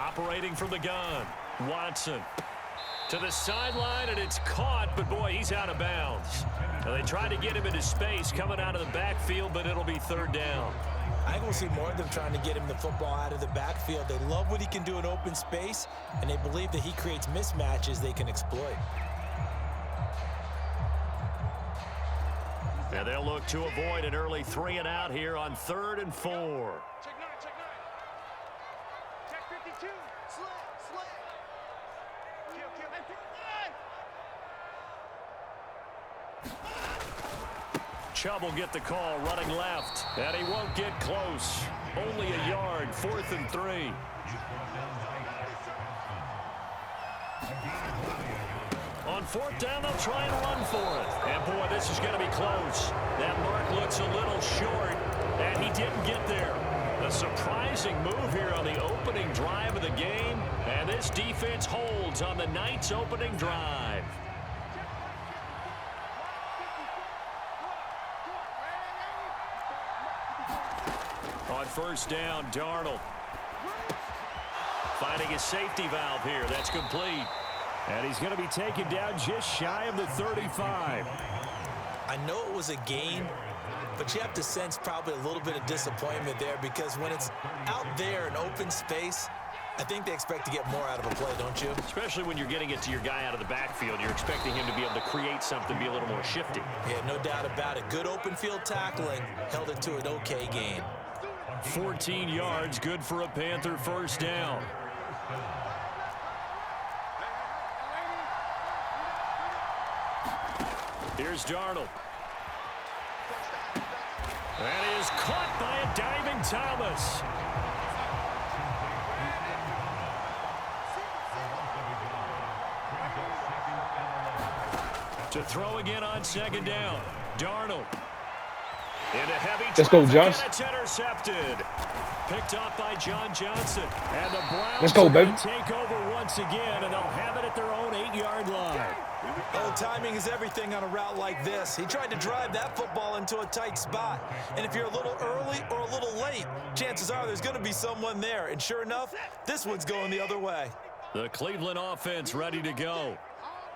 Operating from the gun. Watson to the sideline, and it's caught, but boy, he's out of bounds. Now, they tried to get him into space coming out of the backfield, but it'll be third down. I think we'll see more of them trying to get him the football out of the backfield. They love what he can do in open space, and they believe that he creates mismatches they can exploit. Now they'll look to avoid an early 3 and out here on 3rd and 4. Check 9, check 9. Check 52. Slit. Kill. Chubb will get the call running left, and he won't get close. Only a yard, 4th and 3. On 4th down, they'll try and run for it. And boy, this is going to be close. That mark looks a little short, and he didn't get there. A surprising move here on the opening drive of the game, and this defense holds on the night's opening drive. On 1st down, Darnold finding his safety valve here. That's complete. And he's going to be taken down just shy of the 35. I know it was a gain, but you have to sense probably a little bit of disappointment there, because when it's out there in open space, I think they expect to get more out of a play, don't you? Especially when you're getting it to your guy out of the backfield. You're expecting him to be able to create something, be a little more shifty. Yeah, no doubt about it. Good open field tackling held it to an okay gain. 14 yards, good for a Panther 1st down. Here's Darnold. That is caught by a diving Thomas. To throw again on 2nd down. Darnold. Into heavy Let's go, traffic, Jones. and it's intercepted. Picked up by John Johnson. And the Browns Let's go, baby. take over once again, and they'll have it at their own 8-yard line. Oh, timing is everything on a route like this. He tried to drive that football into a tight spot. And if you're a little early or a little late, chances are there's going to be someone there. And sure enough, this one's going the other way. The Cleveland offense ready to go.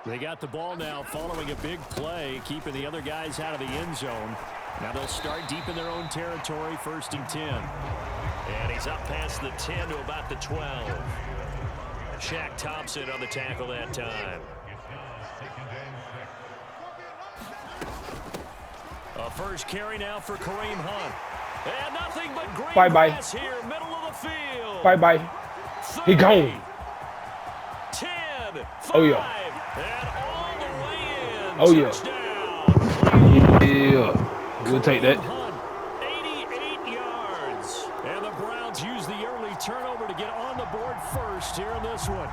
They got the ball now following a big play, keeping the other guys out of the end zone. Now they'll start deep in their own territory, 1st and 10. And he's up past the 10 to about the 12. Shaq Thompson on the tackle that time. A first carry now for Kareem Hunt. And nothing but green grass here, middle of the field. Bye-bye. He gone. 10, 5, Oh, yeah. and all the way in. Oh, yeah. Touchdown. Yeah. We'll take that. 88 yards. And the Browns use the early turnover to get on the board first here in this one.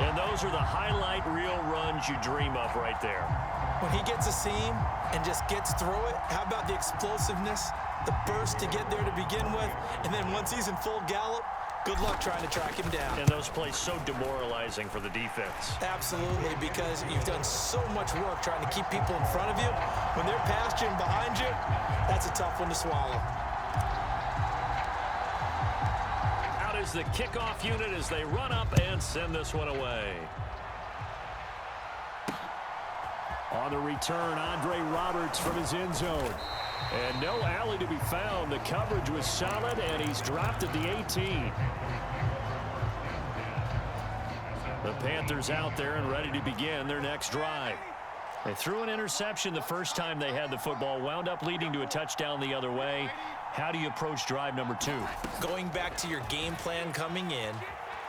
And those are the highlight reel runs you dream of right there. When he gets a seam and just gets through it, how about the explosiveness, the burst to get there to begin with, and then once he's in full gallop, good luck trying to track him down. And those plays so demoralizing for the defense. Absolutely, because you've done so much work trying to keep people in front of you. When they're past you and behind you, that's a tough one to swallow. Out is the kickoff unit as they run up and send this one away. On the return, Andre Roberts from his end zone. And no alley to be found. The coverage was solid, and he's dropped at the 18. The Panthers out there and ready to begin their next drive. They threw an interception the first time they had the football, wound up leading to a touchdown the other way. How do you approach drive number 2? Going back to your game plan coming in,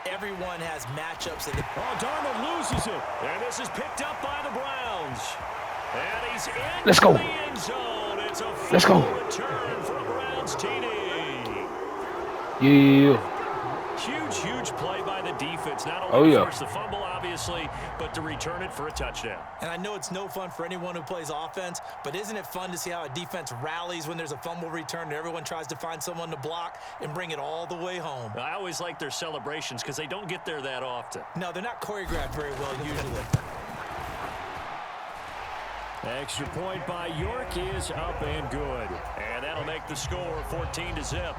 everyone has matchups. Oh, Darnold loses it. And this is picked up by the Browns. And he's in Let's go. the end zone. It's a Let's go. return for a Browns TD. Yeah. Huge play by the defense. Not only to force the fumble, obviously, but to return it for a touchdown. And I know it's no fun for anyone who plays offense, but isn't it fun to see how a defense rallies when there's a fumble return and everyone tries to find someone to block and bring it all the way home? I always like their celebrations because they don't get there that often. No, they're not choreographed very well usually. Extra point by York is up and good. And that'll make the score 14-0.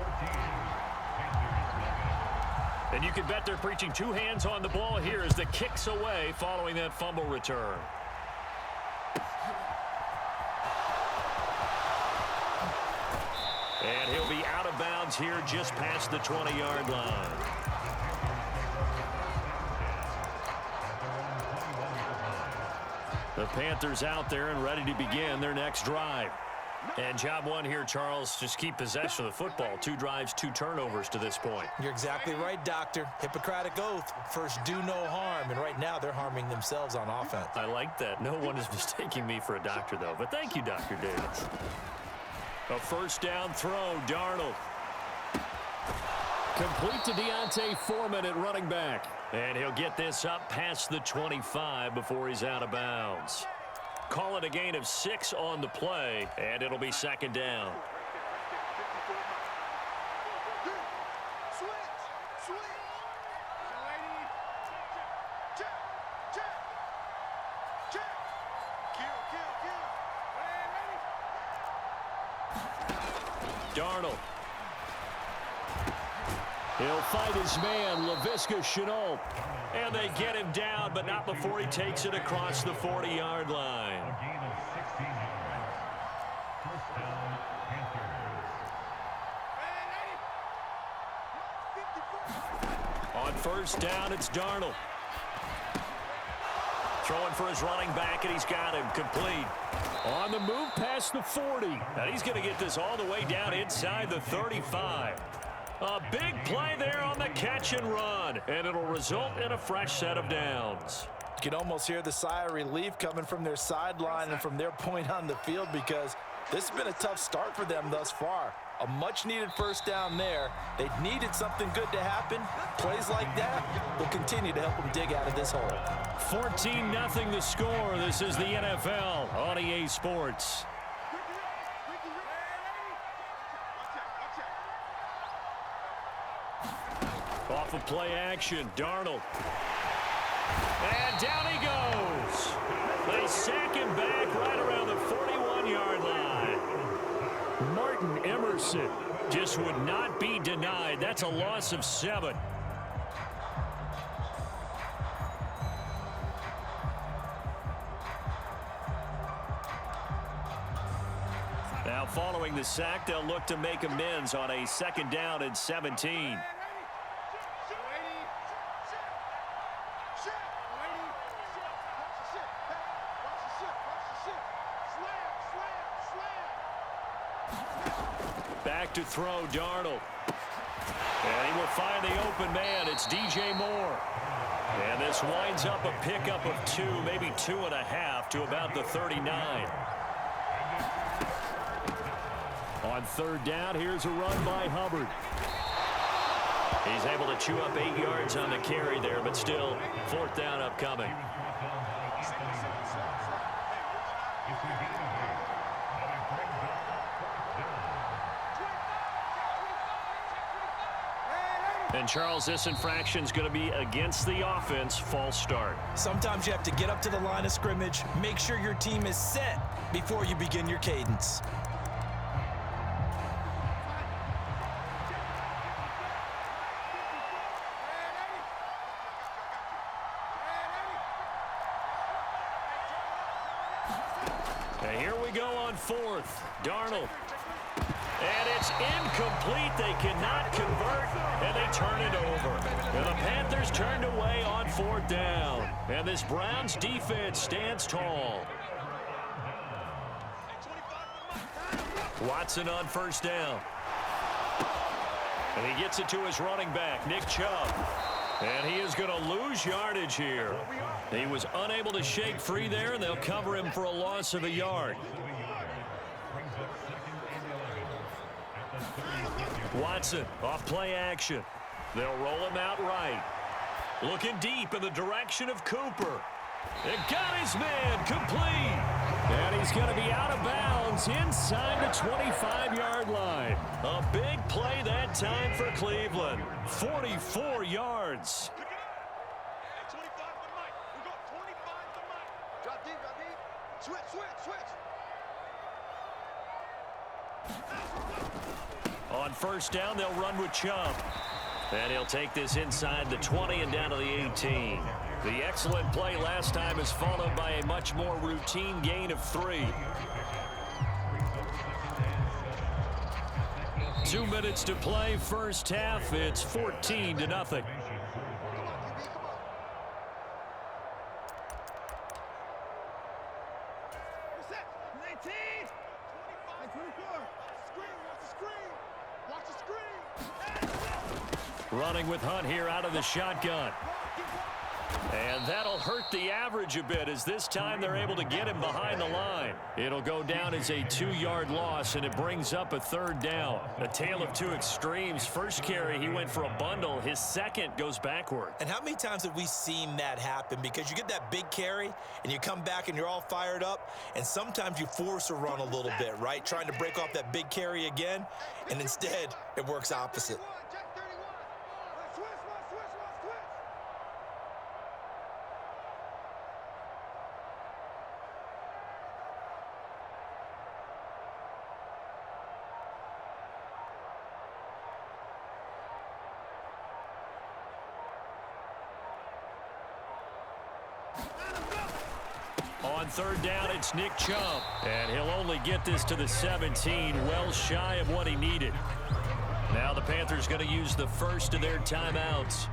And you can bet they're preaching two hands on the ball here as the kick's away following that fumble return. And he'll be out of bounds here just past the 20-yard line. The Panthers out there and ready to begin their next drive. And job one here, Charles, just keep possession of the football. 2 drives, 2 turnovers to this point. You're exactly right, Doctor. Hippocratic oath. First, do no harm. And right now, they're harming themselves on offense. I like that. No one is mistaking me for a doctor, though. But thank you, Dr. Davis. A first down throw, Darnold. Complete to Deontay Foreman at running back. And he'll get this up past the 25 before he's out of bounds. Call it a gain of 6 on the play, and it'll be second down. Darnold. He'll fight his man, Laviska Shenault. And they get him down, but not before he takes it across the 40-yard line. On first down, it's Darnold. Throwing for his running back, and he's got him complete. On the move past the 40. And he's going to get this all the way down inside the 35. A big play there on the catch and run, and it'll result in a fresh set of downs. You can almost hear the sigh of relief coming from their sideline and from their point on the field because this has been a tough start for them thus far. A much-needed first down there. They needed something good to happen. Plays like that will continue to help them dig out of this hole. 14-0 the score. This is the NFL on EA Sports. Off of play action, Darnold. And down he goes. They sack him back right around the 41-yard line. Martin Emerson just would not be denied. That's a loss of 7. Now following the sack, they'll look to make amends on a second down and 17. Back to throw, Darnold. And he will find the open man. It's DJ Moore. And this winds up a pickup of 2, maybe 2.5 to about the 39. On third down, here's a run by Hubbard. He's able to chew up 8 yards on the carry there, but still, fourth down upcoming. And, Charles, this infraction's going to be against the offense. False start. Sometimes you have to get up to the line of scrimmage, make sure your team is set before you begin your cadence. And here we go on fourth. Darnold. And it's incomplete. They cannot convert, and they turn it over. And the Panthers turned away on fourth down. And this Browns defense stands tall. Watson on first down. And he gets it to his running back, Nick Chubb. And he is going to lose yardage here. He was unable to shake free there, and they'll cover him for a loss of a yard. Watson off play action. They'll roll him out right. Looking deep in the direction of Cooper. And got his man complete. And he's going to be out of bounds inside the 25-yard line. A big play that time for Cleveland. 44 yards. On first down, they'll run with Chubb. And he'll take this inside the 20 and down to the 18. The excellent play last time is followed by a much more routine gain of 3. 2 minutes to play, first half. It's 14-0. Running with Hunt here out of the shotgun. And that'll hurt the average a bit as this time they're able to get him behind the line. It'll go down as a 2-yard loss, and it brings up a 3rd down. A tale of 2 extremes. First carry, he went for a bundle. His second goes backward. And how many times have we seen that happen? Because you get that big carry, and you come back and you're all fired up, and sometimes you force a run a little bit, right? Trying to break off that big carry again, and instead it works opposite. On 3rd down, it's Nick Chubb. And he'll only get this to the 17, well shy of what he needed. Now the Panthers going to use the first of their timeouts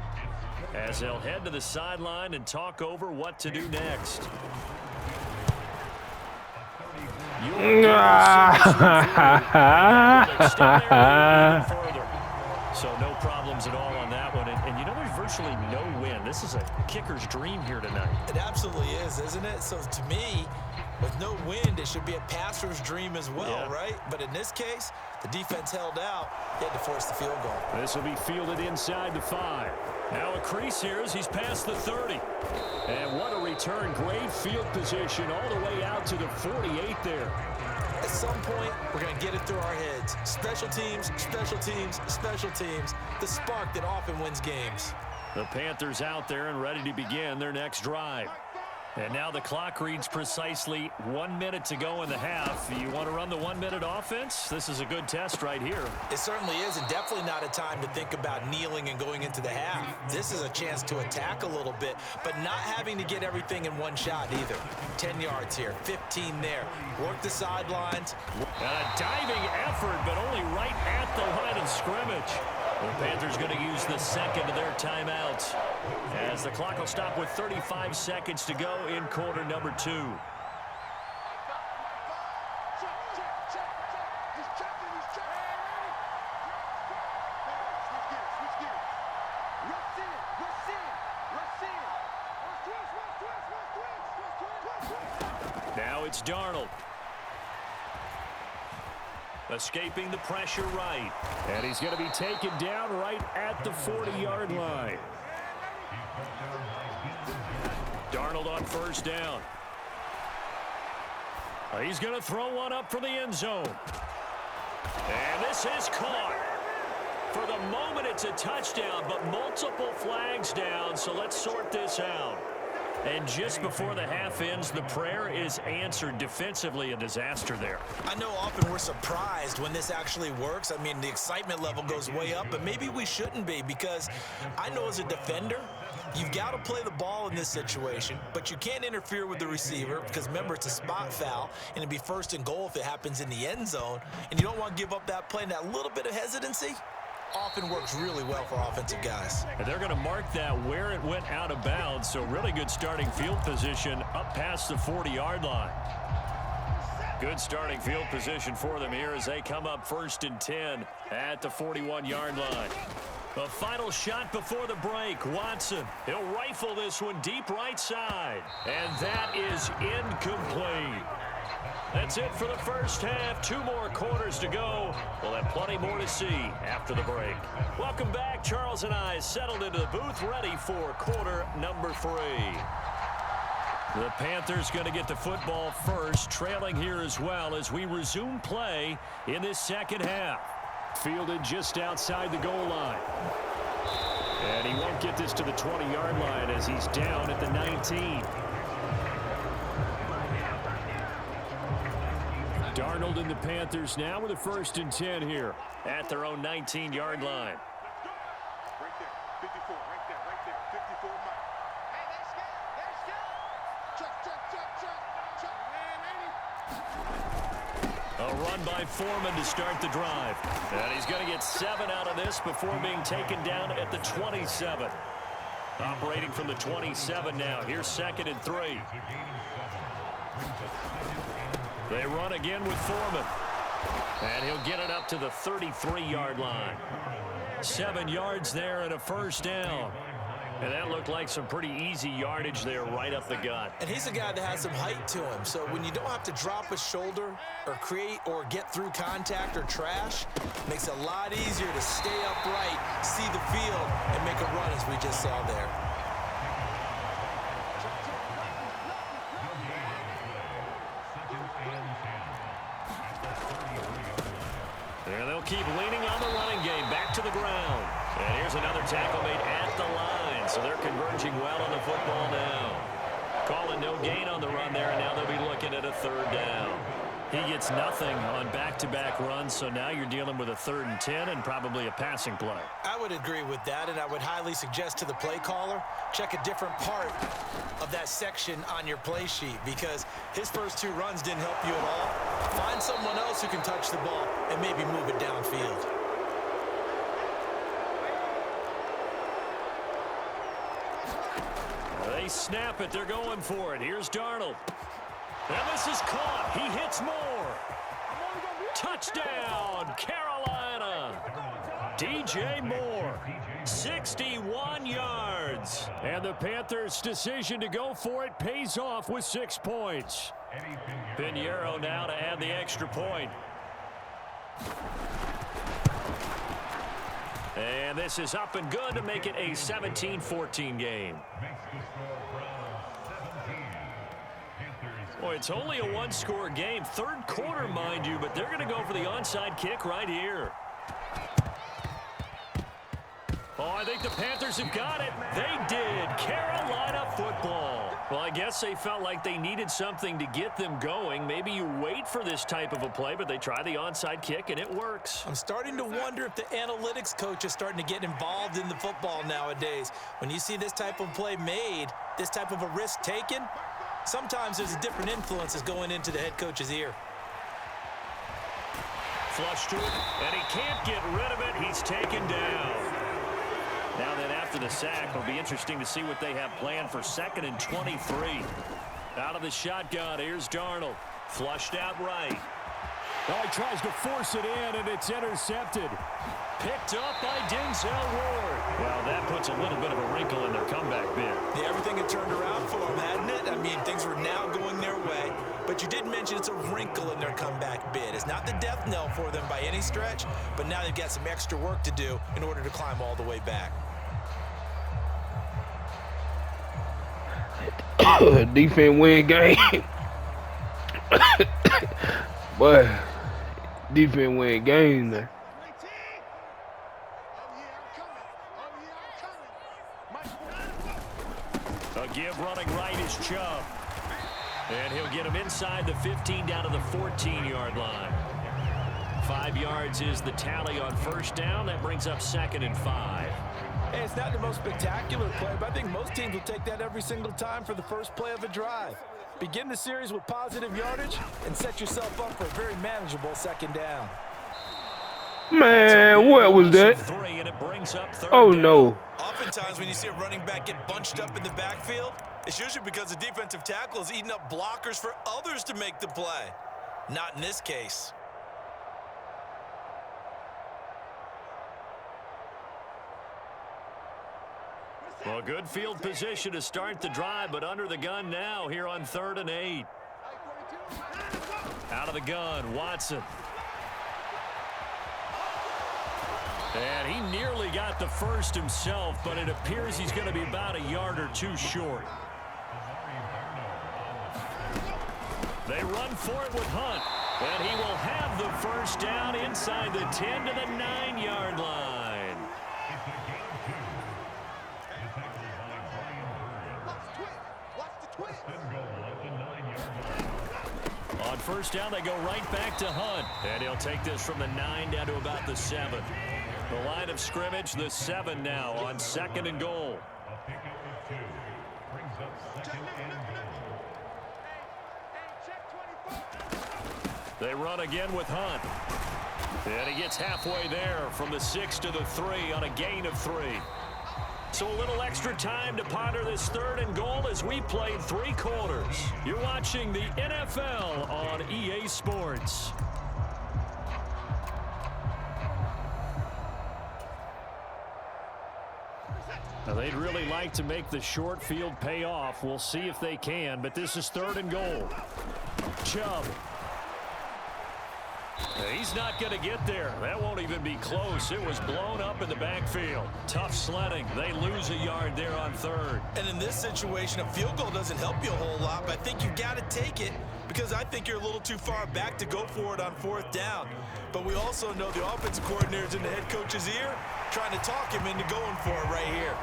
as they'll head to the sideline and talk over what to do next. So no problems at all on that one. And you know, there's virtually no win. This is a kicker's dream here tonight. It absolutely is, isn't it? So to me, with no wind, it should be a passer's dream as well, right? But in this case, the defense held out. He had to force the field goal. This will be fielded inside the 5. Now a crease here as he's past the 30. And what a return. Great field position all the way out to the 48 there. At some point, we're going to get it through our heads. Special teams, special teams, special teams. The spark that often wins games. The Panthers out there and ready to begin their next drive. And now the clock reads precisely 1 minute to go in the half. You want to run the 1-minute offense? This is a good test right here. It certainly is, and definitely not a time to think about kneeling and going into the half. This is a chance to attack a little bit, but not having to get everything in one shot either. 10 yards here, 15 there. Work the sidelines. A diving effort, but only right at the line of scrimmage. The Panthers going to use the second of their timeouts as the clock will stop with 35 seconds to go in quarter number 2. Now it's Darnold. Escaping the pressure right. And he's going to be taken down right at the 40-yard line. Darnold on 1st down. He's going to throw one up for the end zone. And this is caught. For the moment, it's a touchdown, but multiple flags down, so let's sort this out. And just before the half ends, the prayer is answered. Defensively, a disaster there. I know often we're surprised when this actually works. I mean, the excitement level goes way up, but maybe we shouldn't be, because I know as a defender, you've got to play the ball in this situation, but you can't interfere with the receiver because, remember, it's a spot foul, and it'd be 1st and goal if it happens in the end zone, and you don't want to give up that play. And that little bit of hesitancy often works really well for offensive guys. And they're going to mark that where it went out of bounds, so really good starting field position up past the 40-yard line. Good starting field position for them here as they come up 1st and 10 at the 41-yard line. The final shot before the break. Watson, he'll rifle this one deep right side. And that is incomplete. That's it for the first half. 2 more quarters to go. We'll have plenty more to see after the break. Welcome back. Charles and I settled into the booth, ready for quarter number 3. The Panthers going to get the football first, trailing here as well as we resume play in this second half. Fielded just outside the goal line. And he won't get this to the 20-yard line as he's down at the 19. Darnold and the Panthers now with a 1st and 10 here at their own 19-yard line. 54, right there, 54 miles. Hey, they're scared, they're scared. Check. Man, 80. A run by Foreman to start the drive. And he's going to get 7 out of this before being taken down at the 27. Operating from the 27 now. Here's 2nd and 3. They run again with Foreman. And he'll get it up to the 33-yard line. 7 yards there and a first down. And that looked like some pretty easy yardage there right up the gut. And he's a guy that has some height to him. So when you don't have to drop a shoulder or create or get through contact or trash, it makes it a lot easier to stay upright, see the field, and make a run as we just saw there. And they'll keep leaning on the running game. Back to the ground. And here's another tackle made at the line. So they're converging well on the football now. Calling no gain on the run there, and now they'll be looking at a 3rd down. He gets nothing on back-to-back runs, so now you're dealing with a 3rd and 10 and probably a passing play. I would agree with that, and I would highly suggest to the play caller, check a different part of that section on your play sheet, because his first 2 runs didn't help you at all. Find someone else who can touch the ball and maybe move it downfield. They snap it. They're going for it. Here's Darnold. And this is caught. He hits more. Touchdown, Carolina. DJ Moore, 61 yards. And the Panthers' decision to go for it pays off with 6 points. Pinheiro now to add the extra point. And this is up and good to make it a 17-14 game. Boy, it's only a 1-score game. 3rd quarter, mind you, but they're going to go for the onside kick right here. Oh, I think the Panthers have got it. They did. Carolina football. Well, I guess they felt like they needed something to get them going. Maybe you wait for this type of a play, but they try the onside kick, and it works. I'm starting to wonder if the analytics coach is starting to get involved in the football nowadays. When you see this type of play made, this type of a risk taken, sometimes there's different influences going into the head coach's ear. Flush to it, and he can't get rid of it. He's taken down. Now then, after the sack, it'll be interesting to see what they have planned for 2nd and 23. Out of the shotgun, here's Darnold. Flushed out right. Oh, he tries to force it in, and it's intercepted. Picked up by Denzel Ward. Well, that puts a little bit of a wrinkle in their comeback bid. Yeah, everything had turned around for them, hadn't it? I mean, things were now going their way. But you did mention it's a wrinkle in their comeback bid. It's not the death knell for them by any stretch, but now they've got some extra work to do in order to climb all the way back. Defense win game. Boy, defense win game now. A give running right is Chubb. And he'll get him inside the 15 down to the 14-yard line. 5 yards is the tally on 1st down. That brings up 2nd and 5. Hey, it's not the most spectacular play, but I think most teams will take that every single time for the first play of a drive. Begin the series with positive yardage and set yourself up for a very manageable 2nd down. Man, what was that? Oh, no. Oftentimes when you see a running back get bunched up in the backfield, it's usually because the defensive tackle is eating up blockers for others to make the play. Not in this case. Well, good field position to start the drive, but under the gun now here on 3rd and 8. Out of the gun, Watson. And he nearly got the first himself, but it appears he's going to be about a yard or 2 short. They run for it with Hunt, and he will have the first down inside the 10 to the 9-yard line. On 1st down, they go right back to Hunt, and he'll take this from the 9 down to about the 7. The line of scrimmage, the 7 now on 2nd and goal. They run again with Hunt. And he gets halfway there from the 6 to the 3 on a gain of 3. So a little extra time to ponder this 3rd and goal as we played 3 quarters. You're watching the NFL on EA Sports. Now they'd really like to make the short field pay off. We'll see if they can, but this is 3rd and goal. Chubb. He's not going to get there. That won't even be close. It was blown up in the backfield. Tough sledding. They lose a yard there on 3rd. And in this situation, a field goal doesn't help you a whole lot, but I think you've got to take it because I think you're a little too far back to go for it on 4th down. But we also know the offensive coordinator's in the head coach's ear, trying to talk him into going for it right here.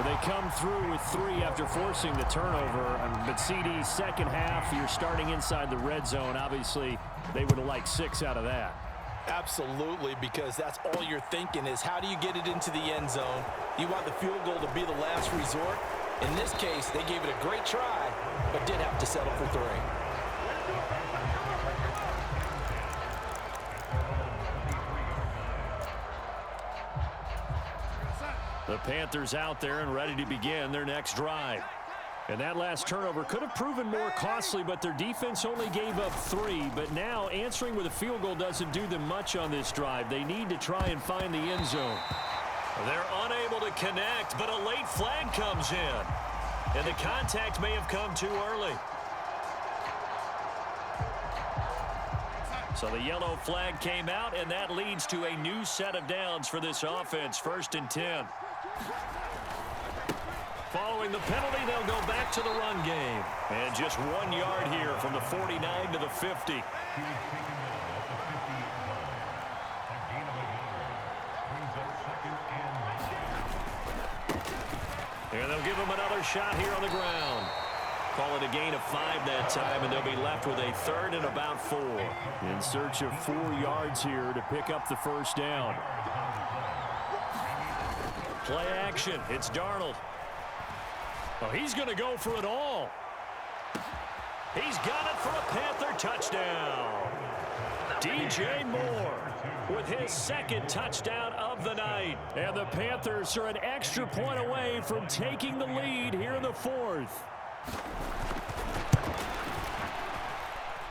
They come through with 3 after forcing the turnover. But CD, second half, you're starting inside the red zone. Obviously, they would have liked 6 out of that. Absolutely, because that's all you're thinking is how do you get it into the end zone? You want the field goal to be the last resort. In this case, they gave it a great try, but did have to settle for 3. The Panthers out there and ready to begin their next drive. And that last turnover could have proven more costly, but their defense only gave up 3. But now answering with a field goal doesn't do them much on this drive. They need to try and find the end zone. They're unable to connect, but a late flag comes in. And the contact may have come too early. So the yellow flag came out, and that leads to a new set of downs for this offense. 1st and 10. Following the penalty, they'll go back to the run game. And just 1 yard here from the 49 to the 50. And they'll give them another shot here on the ground. Call it a gain of 5 that time, and they'll be left with a 3rd and about 4. In search of 4 yards here to pick up the 1st down. Play action. It's Darnold. Oh, he's going to go for it all. He's got it for a Panther touchdown. DJ Moore with his 2nd touchdown of the night. And the Panthers are an extra point away from taking the lead here in the 4th.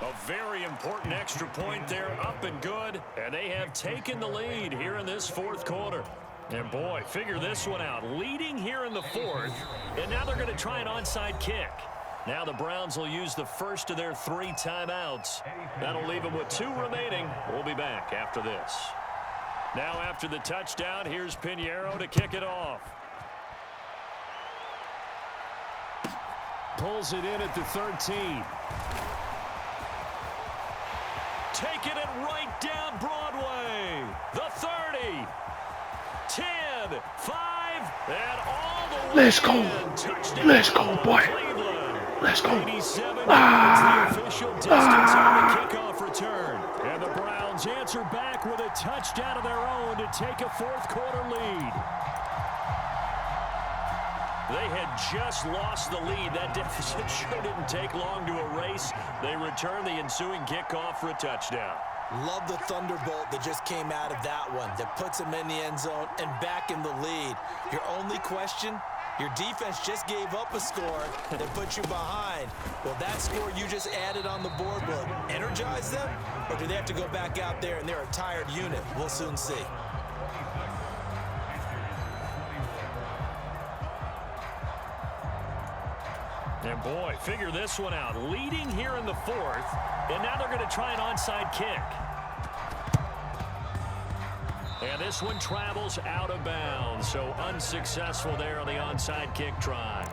A very important extra point there, up and good. And they have taken the lead here in this 4th quarter. And boy, figure this one out. Leading here in the 4th, and now they're going to try an onside kick. Now the Browns will use the first of their 3 timeouts. That'll leave them with 2 remaining. We'll be back after this. Now after the touchdown, here's Pinheiro to kick it off. Pulls it in at the 13. Taking it right down Broadway. The 30. 10, 5, and all the way. Let's go. Let's go, boy. Let's go. 87 the official distance on the kickoff return. And the Browns answer back with a touchdown of their own to take a 4th quarter lead. They had just lost the lead. That deficit sure didn't take long to erase. They return the ensuing kickoff for a touchdown. Love the thunderbolt that just came out of that one that puts them in the end zone and back in the lead. Your only question, your defense just gave up a score that put you behind. Well, that score you just added on the board will energize them, or do they have to go back out there and they're a tired unit? We'll soon see. And boy, figure this one out. Leading here in the 4th, and now they're going to try an onside kick. And this one travels out of bounds, so unsuccessful there on the onside kick try.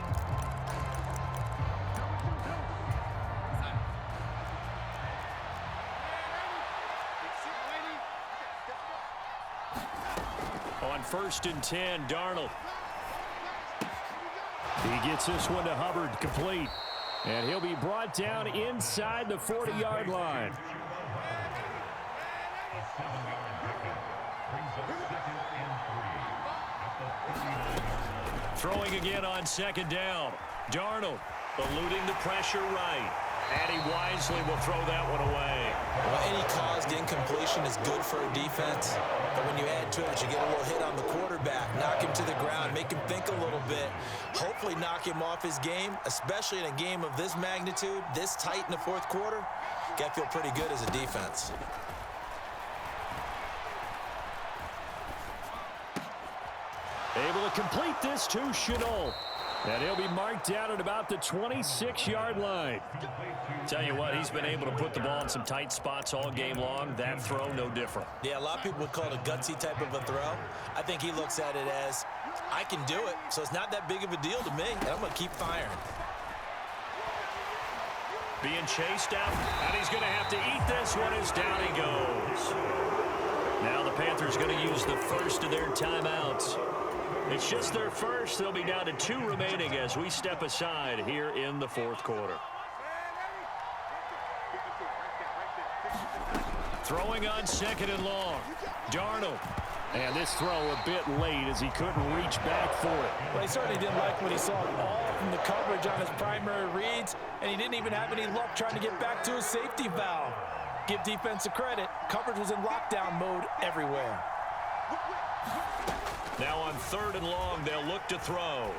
On 1st and 10, Darnold. He gets this one to Hubbard, complete. And he'll be brought down inside the 40-yard line. Throwing again on second down. Darnold eluding the pressure right. And he wisely will throw that one away. Well, any caused incompletion is good for a defense. But when you add to it, you get a little hit on the quarterback, knock him to the ground, make him think a little bit, hopefully knock him off his game, especially in a game of this magnitude, this tight in the fourth quarter. Got to feel pretty good as a defense. Able to complete this to Chenault. And he'll be marked down at about the 26-yard line. Tell you what, he's been able to put the ball in some tight spots all game long. That throw, no different. Yeah, a lot of people would call it a gutsy type of a throw. I think he looks at it as, I can do it, so it's not that big of a deal to me, and I'm going to keep firing. Being chased out, and he's going to have to eat this one as down he goes. Now the Panthers going to use the first of their timeouts. It's just their first. They'll be down to 2 remaining as we step aside here in the fourth quarter. Throwing on second and long. Darnold. And this throw a bit late as he couldn't reach back for it. Well, he certainly didn't like what he saw all from the coverage on his primary reads, and he didn't even have any luck trying to get back to his safety valve. Give defense a credit. Coverage was in lockdown mode everywhere. Now on third and long, they'll look to throw.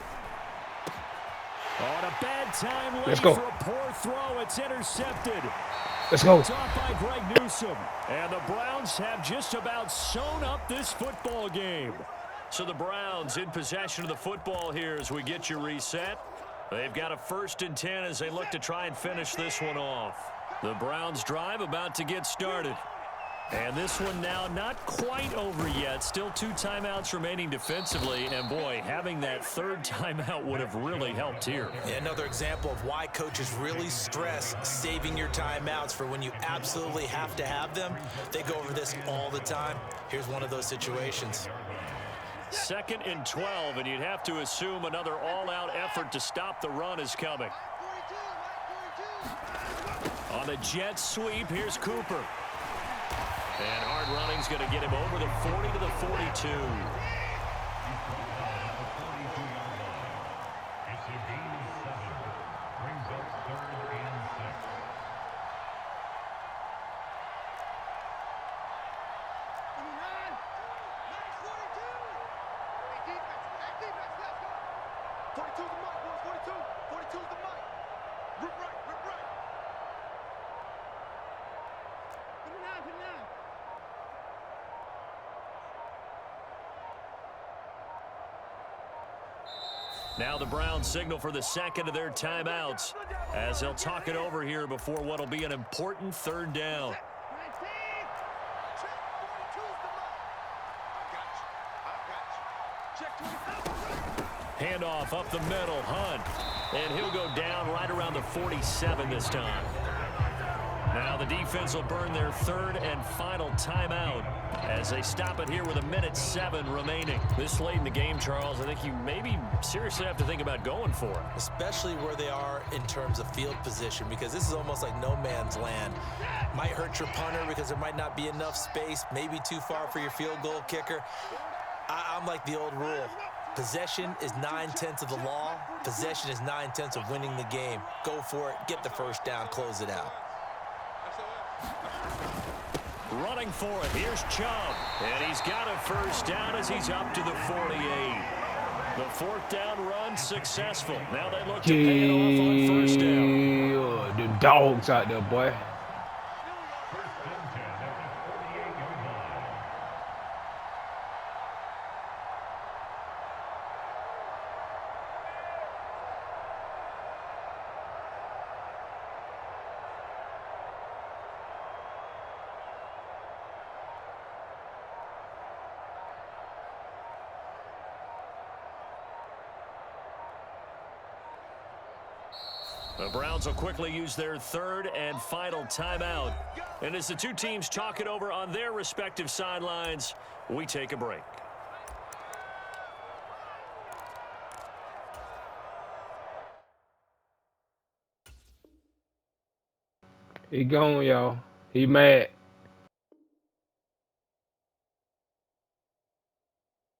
On a bad time late for a poor throw. It's intercepted. Let's go. Taught by Greg Newsome. And the Browns have just about sewn up this football game. So the Browns in possession of the football here as we get you reset. They've got a 1st and 10 as they look to try and finish this one off. The Browns drive about to get started. And this one now not quite over yet. Still 2 timeouts remaining defensively. And, boy, having that 3rd timeout would have really helped here. Yeah, another example of why coaches really stress saving your timeouts for when you absolutely have to have them. They go over this all the time. Here's one of those situations. 2nd and 12, and you'd have to assume another all-out effort to stop the run is coming. On the jet sweep, here's Cooper. And hard running's going to get him over the 40 to the 42. Now the Browns signal for the 2nd of their timeouts as they'll talk it over here before what will be an important 3rd down. Handoff up the middle, Hunt. And he'll go down right around the 47 this time. Now the defense will burn their 3rd and final timeout as they stop it here with 1:07 remaining. This late in the game, Charles, I think you maybe seriously have to think about going for it. Especially where they are in terms of field position, because this is almost like no man's land. Might hurt your punter because there might not be enough space, maybe too far for your field goal kicker. I'm like the old rule. Possession is 9/10 of the law. Possession is 9/10 of winning the game. Go for it, get the 1st down, close it out. Running for it, here's Chubb. And he's got a 1st down as he's up to the 48. The 4th down run successful. Now they look to pay it off on 1st down. The dogs out there, boy. The Browns will quickly use their 3rd and final timeout. And as the 2 teams talk it over on their respective sidelines, we take a break. He gone, y'all. He mad.